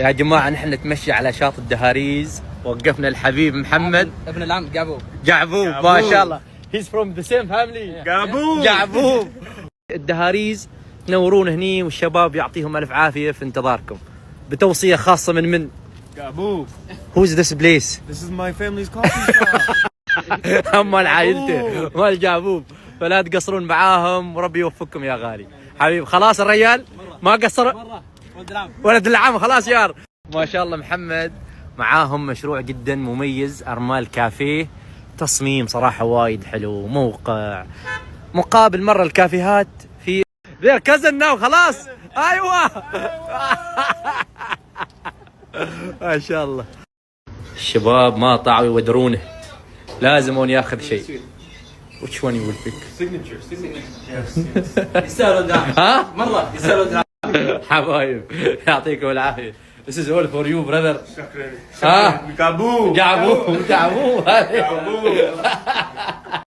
يا جماعة نحن نتمشى على شاطئ الدهاريز، وقفنا الحبيب محمد ابن العم قعبوب ما شاء الله. He's from the same family. قعبوب. الدهاريز تنورون هني، والشباب يعطيهم ألف عافية في انتظاركم. بتوصية خاصة من قعبوب. Who's this place? This is my family's coffee shop. هم عائلته مال قعبوب، فلا تقصرون معاهم وربي يوفقكم يا غالي حبيب. خلاص الرجال ما قصر، ولد العم خلاص يار. ما شاء الله محمد معاهم مشروع جدا مميز، أرمال كافيه. تصميم صراحة وايد حلو، موقع مقابل مرة الكافيهات في ذير كازن ناو. خلاص ايوه. ما شاء الله الشباب ما طاعوا يودرونه، لازم هون ياخذ شيء. Which one you will pick? Signature. يستاهلون دراهم. ها؟ مرة يستاهلون دراهم. حبايب يعطيكم العافية. This is all for you brother. شكرا. ها؟ قعبوب. قعبوب.